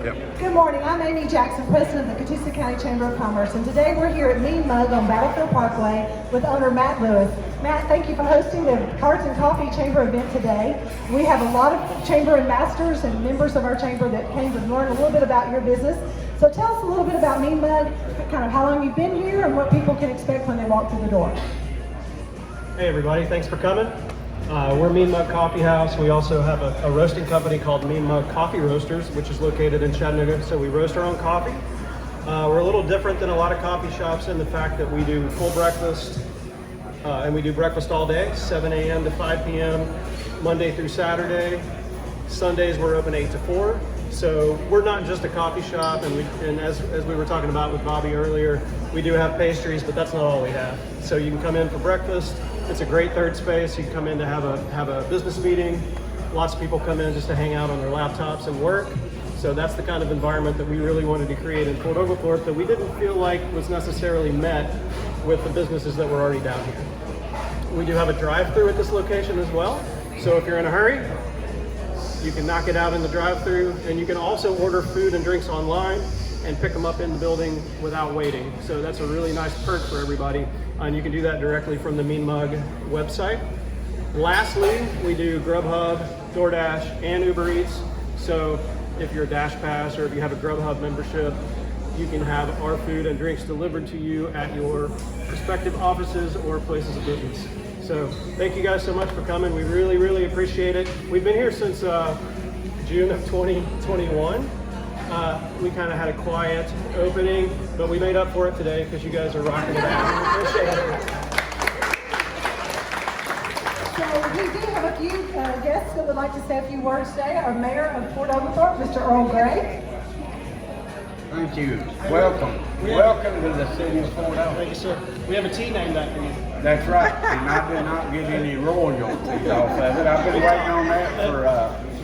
Yep. Good morning, I'm Amy Jackson, President of the Catoosa County Chamber of Commerce, and today we're here at Mean Mug on Battlefield Parkway with owner Matt Lewis. Matt, thank you for hosting the Cards and Coffee Chamber event today. We have a lot of chamber ambassadors and members of our chamber that came to learn a little bit about your business. So tell us a little bit about Mean Mug, kind of how long you've been here and what people can expect when they walk through the door. Hey everybody, thanks for coming. We're Mean Mug Coffee House. We also have a roasting company called Mean Mug Coffee Roasters, which is located in Chattanooga, so we roast our own coffee. We're a little different than a lot of coffee shops in the fact that we do full breakfast, and we do breakfast all day, 7 a.m. to 5 p.m., Monday through Saturday. Sundays we're open 8 to 4. So we're not just a coffee shop, and as we were talking about with Bobby earlier, we do have pastries, but that's not all we have. So you can come in for breakfast. It's a great third space. You can come in to have a business meeting. Lots of people come in just to hang out on their laptops and work. So that's the kind of environment that we really wanted to create in Fort Oglethorpe that we didn't feel like was necessarily met with the businesses that were already down here. We do have a drive-through at this location as well. So if you're in a hurry, you can knock it out in the drive-thru, and you can also order food and drinks online and pick them up in the building without waiting. So that's a really nice perk for everybody, and you can do that directly from the Mean Mug website. Lastly, we do Grubhub, DoorDash, and Uber Eats. So if you're a Dash Pass or if you have a Grubhub membership, you can have our food and drinks delivered to you at your respective offices or places of business. So thank you guys so much for coming. We really, really appreciate it. We've been here since June of 2021. We kind of had a quiet opening, but we made up for it today because you guys are rocking it out. We appreciate it. So we do have a few guests that would like to say a few words today. Our Mayor of Fort Oglethorpe, Mr. Earl Gray. Thank you. Welcome. Welcome to the city of Fort Oglethorpe. Thank you, sir. We have a tea named after you. That's right. And I did not get any royalties off of it. I've been waiting on that for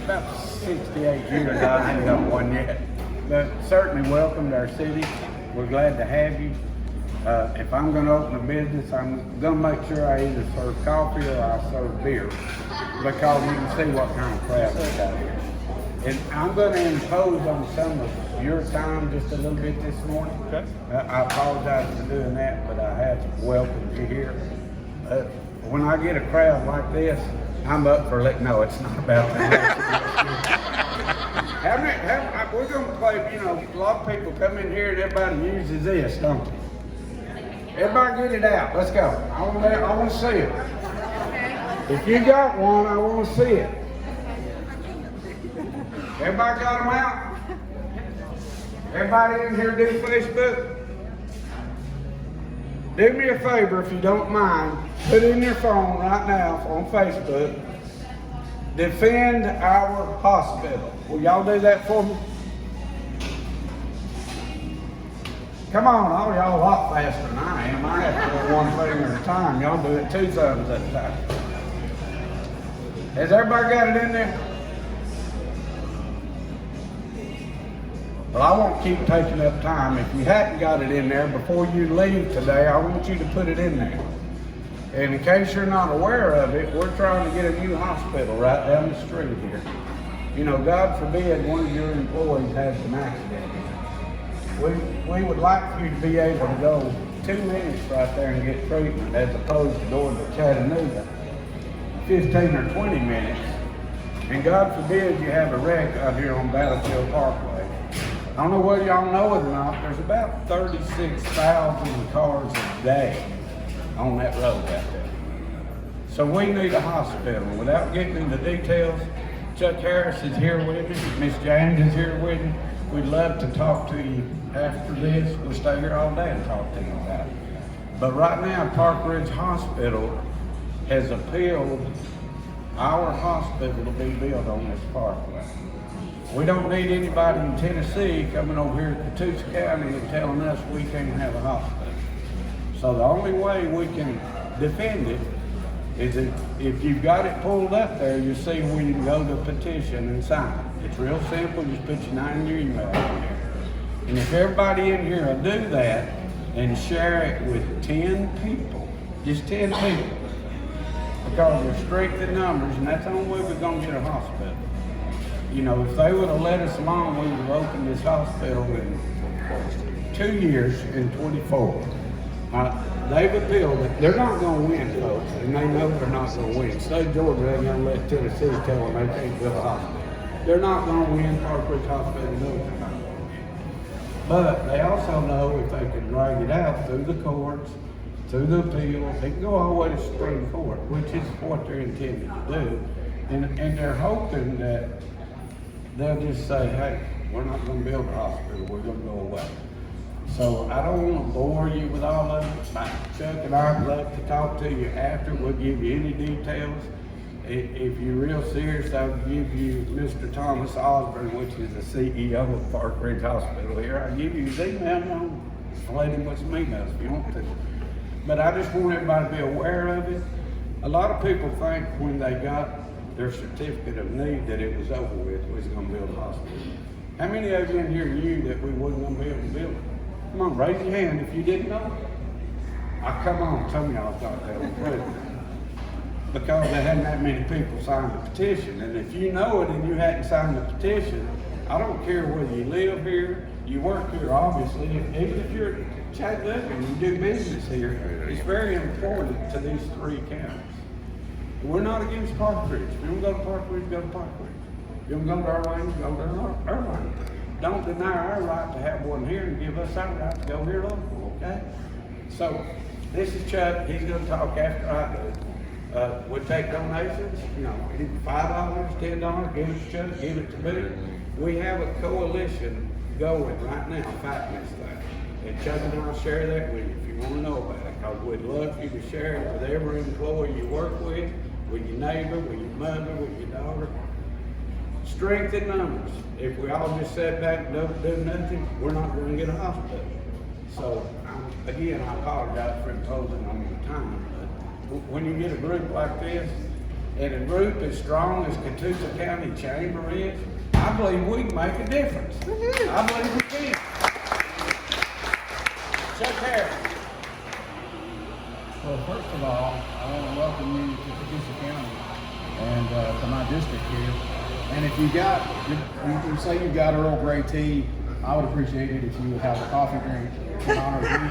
about 68 years. I haven't got one yet. But certainly welcome to our city. We're glad to have you. If I'm going to open a business, I'm going to make sure I either serve coffee or I serve beer, because you can see what kind of crowd we got here. And I'm going to impose on some of your time just a little bit this morning. Okay. I apologize for doing that, but I have welcomed you here. When I get a crowd like this, I'm up for letting no, it's not about that. We're going to play, a lot of people come in here and everybody uses this, don't they? Everybody get it out. Let's go. I want to see it. If you got one, I want to see it. Everybody got them out? Everybody in here do Facebook? Do me a favor if you don't mind. Put in your phone right now on Facebook. Defend our hospital. Will y'all do that for me? Come on, all y'all a lot faster than I am. I have to do one finger at a time. Y'all do it 2 thumbs at a time. Has everybody got it in there? Well, I won't keep taking up time. If you hadn't got it in there before you leave today, I want you to put it in there. And in case you're not aware of it, we're trying to get a new hospital right down the street here. God forbid one of your employees has an accident. We would like for you to be able to go 2 minutes right there and get treatment, as opposed to going to Chattanooga 15 or 20 minutes. And God forbid you have a wreck out here on Battlefield Parkway. I don't know whether y'all know it or not, there's about 36,000 cars a day on that road out there. So we need a hospital. Without getting into details, Chuck Harris is here with me, Miss James is here with me. We'd love to talk to you after this. We'll stay here all day and talk to you about it. But right now, Park Ridge Hospital has appealed our hospital to be built on this parkway. We don't need anybody in Tennessee coming over here to Catoosa County and telling us we can't have a hospital. So the only way we can defend it is if you've got it pulled up there, you see where you can go to petition and sign it. It's real simple, just put your name and your email in there. And if everybody in here will do that and share it with 10 people, just 10 people, because they're strict in numbers, and that's the only way we're going to get a hospital. You know, if they would have let us alone, we would have opened this hospital in 2 years in 24. They've appealed it. They're not going to win, folks, and they know they're not going to win. State of Georgia ain't going to let Tennessee tell them they can't build a hospital. They're not going to win. Park Ridge Hospital knows they're not going to win. But they also know if they can drag it out through the courts, through the appeals, they can go all the way to Supreme Court, which is what they're intending to do. And they're hoping that they'll just say, hey, we're not going to build a hospital, we're going to go away. So I don't want to bore you with all of it. Chuck and I would love to talk to you after. We'll give you any details. If you're real serious, I'll give you Mr. Thomas Osborne, which is the CEO of Park Ridge Hospital here. I'll give you his email now. Explain him what you mean if you want to. But I just want everybody to be aware of it. A lot of people think when they got their certificate of need that it was over with, we was going to build a hospital. How many of you in here knew that we wasn't going to be able to build it? Come on, raise your hand if you didn't know. Come on, some of y'all thought that was true. Because there hadn't that many people signed the petition. And if you know it and you hadn't signed the petition, I don't care whether you live here, you work here, obviously, even if you're Chattanooga and you do business here, it's very important to these 3 counties. We're not against Park Ridge. If you don't go to Park Ridge, go to Park Ridge. If you don't go to Irvine, go to Irvine. Don't deny our right to have one here and give us our right to go here local, okay? So, this is Chuck. He's going to talk after I do. We take donations, you know, $5, $10, give it to Chuck, give it to me. We have a coalition going right now fighting this thing. And Chuck and I'll share that with you if you want to know about it, because we'd love for you to share it with every employee you work with your neighbor, with your mother, with your daughter. Strength in numbers. If we all just sit back and don't do nothing, we're not going to get a hospital. So, again, I apologize for imposing on your time. But when you get a group like this, and a group as strong as Catoosa County Chamber is, I believe we can make a difference. I believe we can. Chuck Harris. Well, first of all, I want to welcome you to Catoosa County and to my district here. And if you say you got Earl Grey tea, I would appreciate it if you would have a coffee drink in honor of me,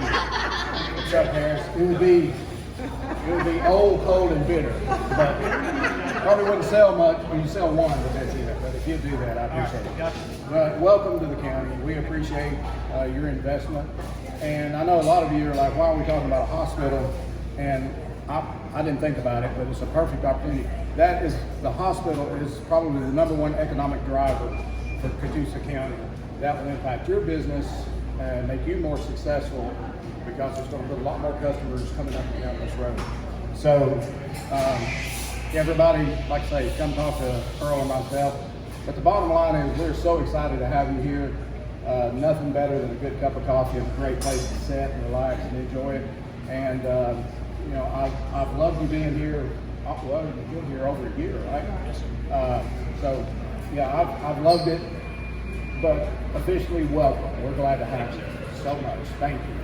Chuck Harris. It would be old, cold, and bitter, but probably wouldn't sell much. Well, you sell one, but that's it. But if you do that, I appreciate it. But welcome to the county. We appreciate your investment. And I know a lot of you are like, why are we talking about a hospital? And I didn't think about it, but it's a perfect opportunity. The hospital is probably the #1 economic driver for Catoosa County. That will impact your business and make you more successful because there's going to be a lot more customers coming up and down this road. So everybody, like I say, come talk to Earl and myself. But the bottom line is we're so excited to have you here. Nothing better than a good cup of coffee and a great place to sit and relax and enjoy it. And you know, I've loved you being here. Well, you've been here over a year, right? So yeah, I've loved it. But officially welcome. We're glad to have you so much. Thank you.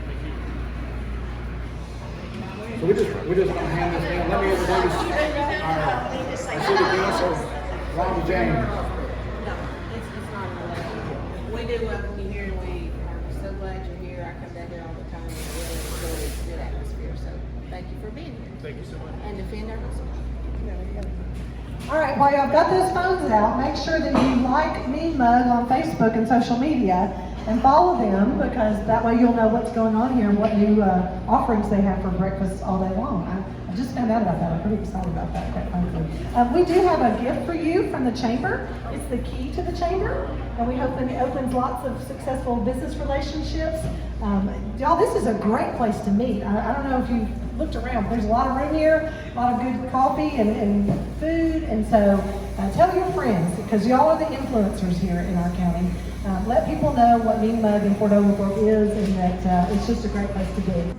So we're just going to hand this down. Let me introduce our city council, Ron James. It's not related. We do welcome you here, and we are so glad you're here. I come down here all the time, and we really enjoy a good atmosphere. So thank you for being here. Thank you so much. And defend our hospital. All right, while y'all got those phones out, make sure that you like Mean Mug on Facebook and social media and follow them, because that way you'll know what's going on here and what new offerings they have for breakfast all day long. I just found out about that. I'm pretty excited about that, quite frankly. We do have a gift for you from the Chamber. It's the key to the Chamber, and we hope that it opens lots of successful business relationships. Y'all, this is a great place to meet. I don't know if you've looked around, but there's a lot of room here, a lot of good coffee and food, and so tell your friends, because y'all are the influencers here in our county. Let people know what Mean Mug in Port Overbrook is, and that it's just a great place to be.